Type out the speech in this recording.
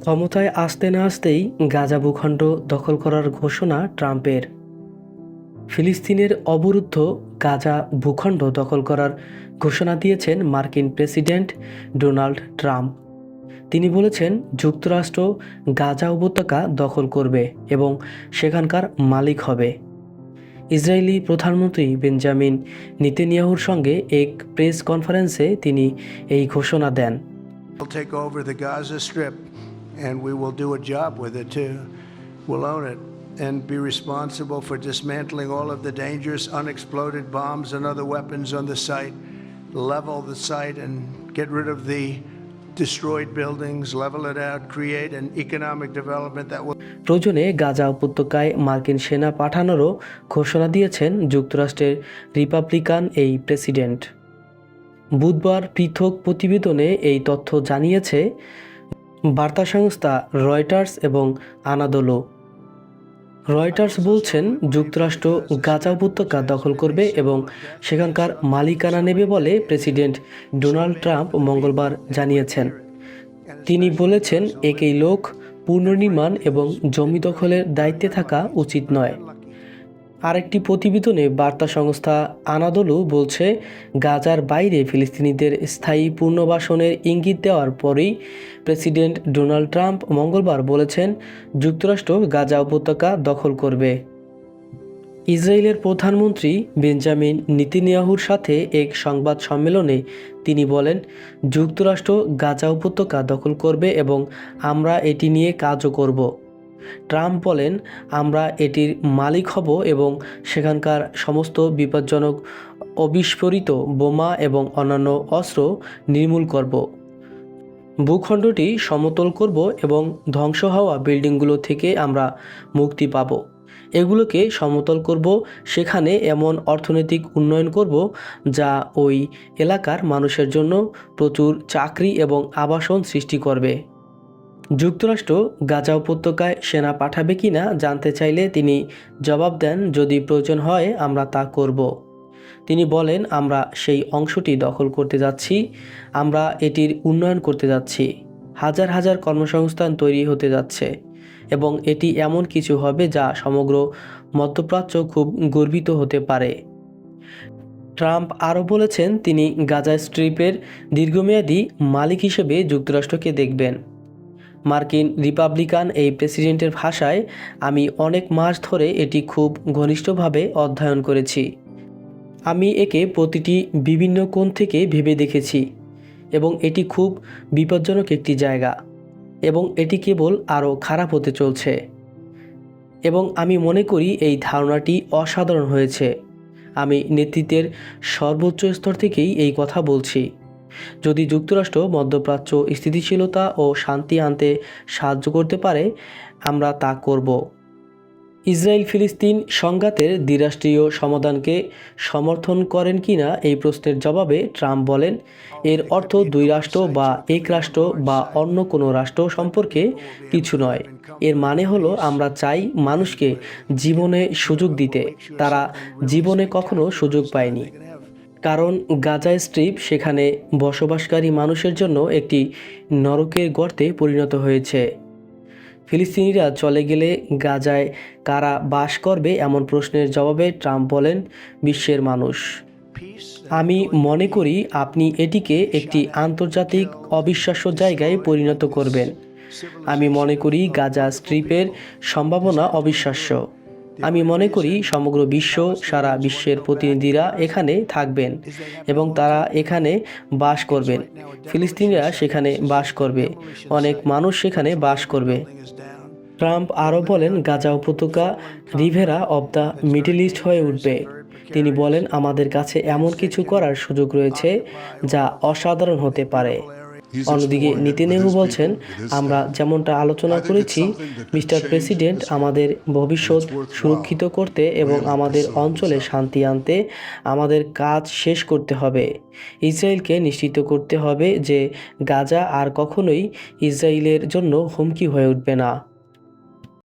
ক্ষমতায় আসতে না আসতেই গাজা ভূখণ্ড দখল করার ঘোষণা ট্রাম্পের। ফিলিস্তিনের অবরুদ্ধ গাজা ভূখণ্ড দখল করার ঘোষণা দিয়েছেন মার্কিন প্রেসিডেন্ট ডোনাল্ড ট্রাম্প। তিনি বলেছেন, যুক্তরাষ্ট্র গাজা উপত্যকা দখল করবে এবং সেখানকার মালিক হবে। ইসরায়েলি প্রধানমন্ত্রী বেঞ্জামিন নেতানিয়াহুর সঙ্গে এক প্রেস কনফারেন্সে তিনি এই ঘোষণা দেন। We'll take over the Gaza Strip and we will do a job with it too. We'll own it and be responsible for dismantling all of the dangerous unexploded bombs and other weapons on the site, level the site and get rid of the destroyed buildings, level it out, create an economic development that will প্রয়োজনে গাজা উপত্যকায় মার্কিন সেনা পাঠানোরও ঘোষণা দিয়েছেন যুক্তরাষ্ট্রের Republican এই president. বুধবার পৃথক প্রতিবেদনে এই তথ্য জানিয়েছে বার্তা সংস্থা রয়টার্স এবং আনাদোলো। রয়টার্স বলছেন, যুক্তরাষ্ট্র গাজা উপত্যকা দখল করবে এবং সেখানকার মালিকানা নেবে বলে প্রেসিডেন্ট ডোনাল্ড ট্রাম্প মঙ্গলবার জানিয়েছেন। তিনি বলেছেন, একই লোক পুনর্নির্মাণ এবং জমি দখলের দায়িত্বে থাকা উচিত নয়। আরেকটি প্রতিবেদনে বার্তা সংস্থা আনাদোলু বলছে, গাজার বাইরে ফিলিস্তিনিদের স্থায়ী পুনর্বাসনের ইঙ্গিত দেওয়ার পরেই প্রেসিডেন্ট ডোনাল্ড ট্রাম্প মঙ্গলবার বলেছেন, যুক্তরাষ্ট্র গাজা উপত্যকা দখল করবে। ইসরায়েলের প্রধানমন্ত্রী বেঞ্জামিন নেতানিয়াহুর সাথে এক সংবাদ সম্মেলনে তিনি বলেন, যুক্তরাষ্ট্র গাজা উপত্যকা দখল করবে এবং আমরা এটি নিয়ে কাজও করব। ট্রাম্প বলেন, আমরা এটির মালিক হব এবং সেখানকার সমস্ত বিপজ্জনক অবিস্ফোরিত বোমা এবং অন্যান্য অস্ত্র নির্মূল করব। ভূখণ্ডটি সমতল করব এবং ধ্বংস হওয়া বিল্ডিংগুলো থেকে আমরা মুক্তি পাব। এগুলোকে সমতল করব, সেখানে এমন অর্থনৈতিক উন্নয়ন করব যা ওই এলাকার মানুষের জন্য প্রচুর চাকরি এবং আবাসন সৃষ্টি করবে। যুক্তরাষ্ট্র গাজা উপত্যকায় সেনা পাঠাবে কিনা জানতে চাইলে তিনি জবাব দেন, যদি প্রয়োজন হয় আমরা তা করব। তিনি বলেন, আমরা সেই অংশটি দখল করতে যাচ্ছি, আমরা এটির উন্নয়ন করতে যাচ্ছি, হাজার হাজার কর্মসংস্থান তৈরি হতে যাচ্ছে এবং এটি এমন কিছু হবে যা সমগ্র মধ্যপ্রাচ্য খুব গর্বিত হতে পারে। ট্রাম্প আরও বলেছেন, তিনি গাজা স্ট্রিপের দীর্ঘমেয়াদী মালিক হিসেবে যুক্তরাষ্ট্রকে দেখবেন। মার্কিন রিপাবলিকান এই প্রেসিডেন্টের ভাষায়, আমি অনেক মাস ধরে এটি খুব ঘনিষ্ঠভাবে অধ্যয়ন করেছি। আমি একে প্রতিটি বিভিন্ন কোণ থেকে ভেবে দেখেছি এবং এটি খুব বিপজ্জনক একটি জায়গা এবং এটি কেবল আরও খারাপ হতে চলছে এবং আমি মনে করি এই ধারণাটি অসাধারণ হয়েছে। আমি নেতৃত্বের সর্বোচ্চ স্তর থেকেই এই কথা বলছি। যদি যুক্তরাষ্ট্র মধ্যপ্রাচ্য স্থিতিশীলতা ও শান্তি আনতে সাহায্য করতে পারে, আমরা তা করব। ইসরায়েল ফিলিস্তিন সংঘাতের দ্বিরাষ্ট্রীয় সমাধানকে সমর্থন করেন কিনা এই প্রশ্নের জবাবে ট্রাম্প বলেন, এর অর্থ দুই রাষ্ট্র বা এক রাষ্ট্র বা অন্য কোনো রাষ্ট্র সম্পর্কে কিছু নয়। এর মানে হলো, আমরা চাই মানুষকে জীবনে সুযোগ দিতে। তারা জীবনে কখনো সুযোগ পায়নি, কারণ গাজা স্ট্রিপ সেখানে বসবাসকারী মানুষের জন্য একটি নরকের গর্তে পরিণত হয়েছে। ফিলিস্তিনিরা চলে গেলে গাজায় কারা বাস করবে এমন প্রশ্নের জবাবে ট্রাম্প বলেন, বিশ্বের মানুষ। আমি মনে করি আপনি এটিকে একটি আন্তর্জাতিক অবিশ্বাস্য জায়গায় পরিণত করবেন। আমি মনে করি গাজা স্ট্রিপের সম্ভাবনা অবিশ্বাস্য। আমি মনে করি সমগ্র বিশ্ব, সারা বিশ্বের প্রতিনিধিরা এখানে থাকবেন এবং তারা এখানে বাস করবেন। ফিলিস্তিনিরা সেখানে বাস করবে, অনেক মানুষ সেখানে বাস করবে। ট্রাম্প আরও বলেন, গাজা উপত্যকা Rivera of the middle east হয়ে উঠবে। তিনি বলেন, আমাদের কাছে এমন কিছু করার সুযোগ রয়েছে যা অসাধারণ হতে পারে। অন্যদিকে নেতানিয়াহু বলছেন, আমরা যেমনটা আলোচনা করেছি, মিস্টার প্রেসিডেন্ট, আমাদের ভবিষ্যৎ সুরক্ষিত করতে এবং আমাদের অঞ্চলে শান্তি আনতে আমাদের কাজ শেষ করতে হবে। ইসরায়েলকে নিশ্চিত করতে হবে যে গাজা আর কখনোই ইসরায়েলের জন্য হুমকি হয়ে উঠবে না।